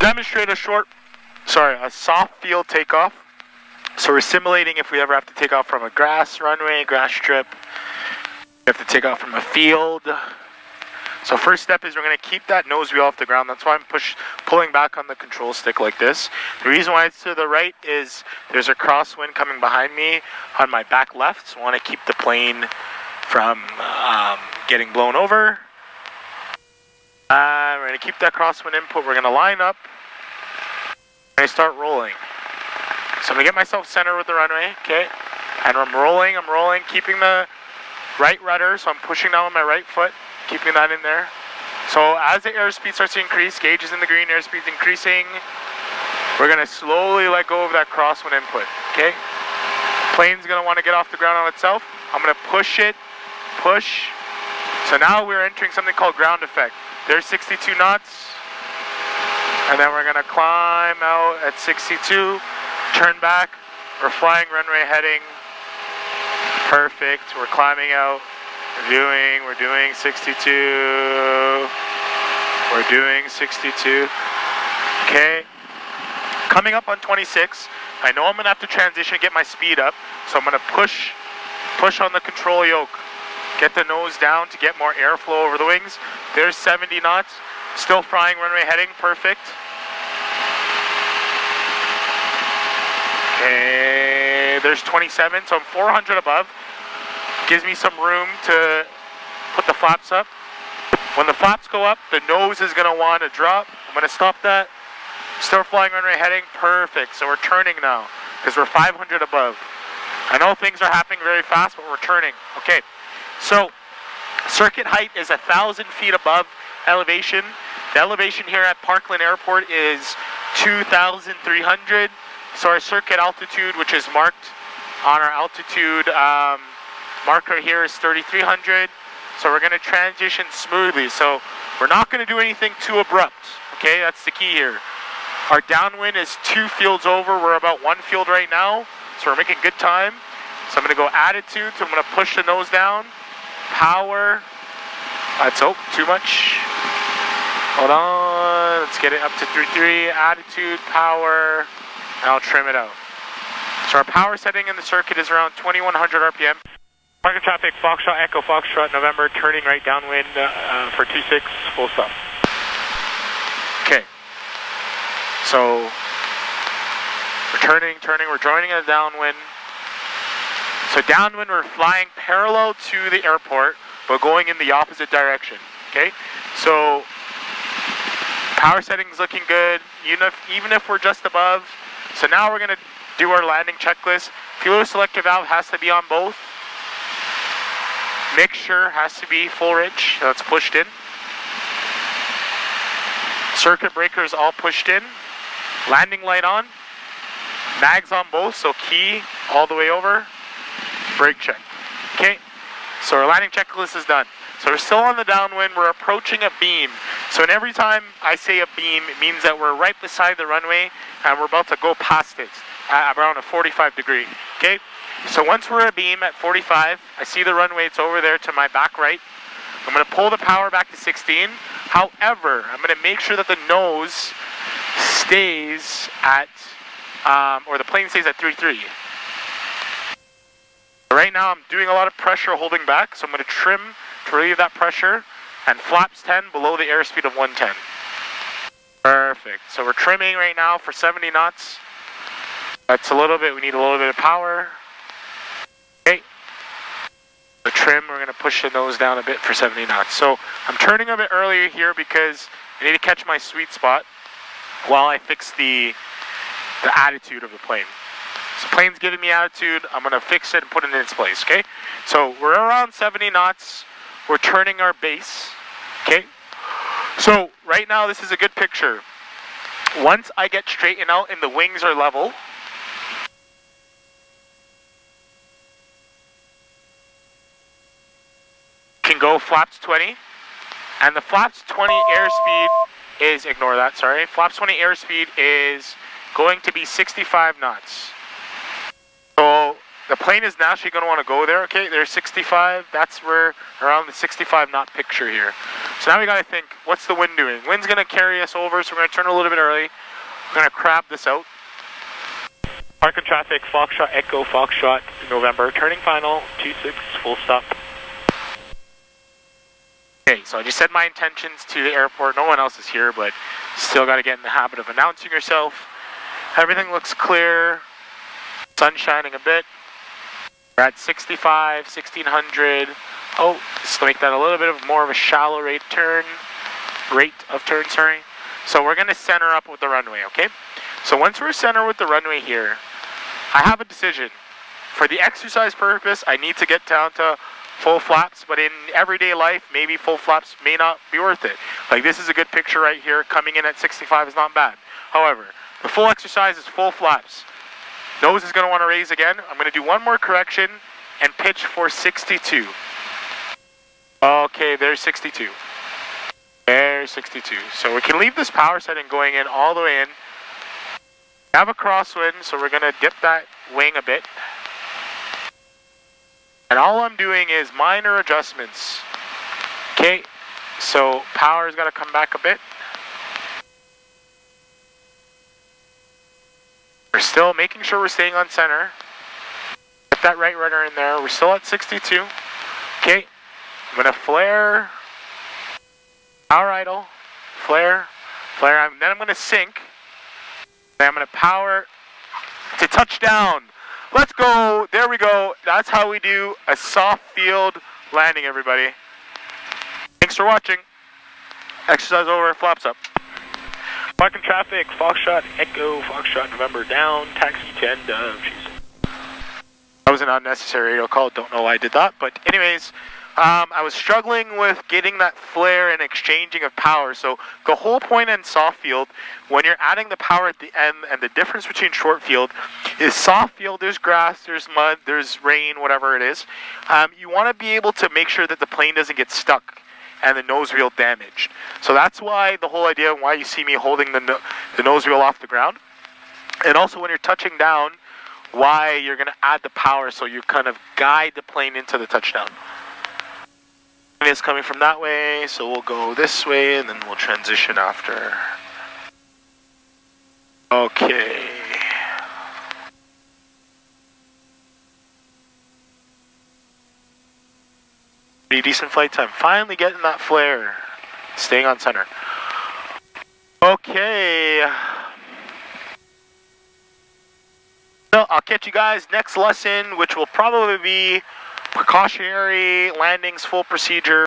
demonstrate a soft field takeoff. So we're simulating if we ever have to take off from a grass runway, grass strip. We have to take off from a field. So first step is we're going to keep that nose wheel off the ground. That's why I'm pulling back on the control stick like this. The reason why it's to the right is there's a crosswind coming behind me on my back left. So I want to keep the plane from getting blown over. We're going to keep that crosswind input. We're going to line up. And I start rolling. So I'm going to get myself centered with the runway, okay? And I'm rolling, keeping the right rudder, so I'm pushing down with my right foot, keeping that in there. So as the airspeed starts to increase, gauge is in the green, airspeed's increasing, we're going to slowly let go of that crosswind input, okay? Plane's going to want to get off the ground on itself. I'm going to push it, push. So now we're entering something called ground effect. There's 62 knots. And then we're going to climb out at 62, turn back. We're flying runway heading. Perfect. We're climbing out. We're doing 62. We're doing 62. Okay. Coming up on 26. I know I'm going to have to transition, get my speed up. So I'm going to push on the control yoke. Get the nose down to get more airflow over the wings. There's 70 knots. Still flying runway heading. Perfect. Okay. There's 27. So I'm 400 above. Gives me some room to put the flaps up. When the flaps go up, the nose is going to want to drop. I'm going to stop that. Still flying runway heading. Perfect. So we're turning now because we're 500 above. I know things are happening very fast, but we're turning. Okay. So circuit height is 1,000 feet above elevation. The elevation here at Parkland Airport is 2,300. So our circuit altitude, which is marked on our altitude marker here, is 3,300. So we're going to transition smoothly. So we're not going to do anything too abrupt. Okay, that's the key here. Our downwind is 2 fields over. We're about 1 field right now. So we're making good time. So I'm going to go attitude. So I'm going to push the nose down. Power. That's too much. Hold on. Let's get it up to 3.3. Attitude, power, and I'll trim it out. So our power setting in the circuit is around 2,100 RPM. Market traffic, Foxtrot, Echo, Foxtrot, November, turning right downwind for 26, full stop. Okay. So we're turning, we're joining a downwind. So downwind, we're flying parallel to the airport, but going in the opposite direction, okay? So power setting's looking good, even if we're just above. So now we're gonna do our landing checklist. Fuel selector valve has to be on both. Mixture has to be full rich, so it's pushed in. Circuit breakers all pushed in. Landing light on. Mags on both, so key all the way over. Brake check. Okay, so our landing checklist is done. So we're still on the downwind, we're approaching a beam. So every time I say a beam, it means that we're right beside the runway and we're about to go past it at around a 45 degree, okay? So once we're at a beam at 45, I see the runway, it's over there to my back right. I'm gonna pull the power back to 16. However, I'm gonna make sure that the nose stays at, or the plane stays at 3.3. Right now I'm doing a lot of pressure holding back, so I'm going to trim to relieve that pressure, and flaps 10 below the airspeed of 110. Perfect. So we're trimming right now for 70 knots. That's a little bit, we need a little bit of power. Okay. The trim, we're going to push the nose down a bit for 70 knots. So I'm turning a bit earlier here because I need to catch my sweet spot while I fix the attitude of the plane. So plane's giving me attitude, I'm going to fix it and put it in its place, okay? So we're around 70 knots, we're turning our base, okay? So right now this is a good picture. Once I get straightened out and the wings are level, can go flaps 20, and the flaps 20 airspeed is, ignore that, sorry, flaps 20 airspeed is going to be 65 knots. So the plane is naturally going to want to go there. Okay, there's 65. That's where around the 65 knot picture here. So now we got to think, what's the wind doing? Wind's going to carry us over, so we're going to turn a little bit early. We're going to crab this out. Park in traffic, Foxtrot, Echo, Foxtrot, November, turning final, 26, full stop. Okay, so I just said my intentions to the airport. No one else is here, but still got to get in the habit of announcing yourself. Everything looks clear. Sun shining a bit. We're at 65, 1600. Oh, just to make that a little bit of more of a shallow rate of turn, sorry. So we're going to center up with the runway, okay? So once we're center with the runway here, I have a decision. For the exercise purpose, I need to get down to full flaps, but in everyday life, maybe full flaps may not be worth it. Like this is a good picture right here. Coming in at 65 is not bad. However, the full exercise is full flaps. Nose is going to want to raise again. I'm going to do one more correction and pitch for 62. Okay, there's 62. There's 62. So we can leave this power setting going in all the way in. We have a crosswind, so we're going to dip that wing a bit. And all I'm doing is minor adjustments. Okay, so power's got to come back a bit. We're still making sure we're staying on center. Get that right rudder in there. We're still at 62. Okay, I'm going to flare. Power idle. Flare. Flare. Then I'm going to sink. Then I'm going to power to touchdown. Let's go. There we go. That's how we do a soft field landing, everybody. Thanks for watching. Exercise over. Flaps up. Park in traffic, Foxtrot, Echo, Foxtrot, November down, taxi to end of, jeez. That was an unnecessary radio call, don't know why I did that, but anyways, I was struggling with getting that flare and exchanging of power, so the whole point in soft field, when you're adding the power at the end, and the difference between short field, is soft field, there's grass, there's mud, there's rain, whatever it is, you want to be able to make sure that the plane doesn't get stuck and the nose wheel damaged. So that's why the whole idea, why you see me holding the nose wheel off the ground. And also when you're touching down, why you're going to add the power so you kind of guide the plane into the touchdown. It's coming from that way, so we'll go this way and then we'll transition after. Okay. Pretty decent flight time. Finally getting that flare. Staying on center. Okay. So I'll catch you guys next lesson, which will probably be precautionary landings, full procedure.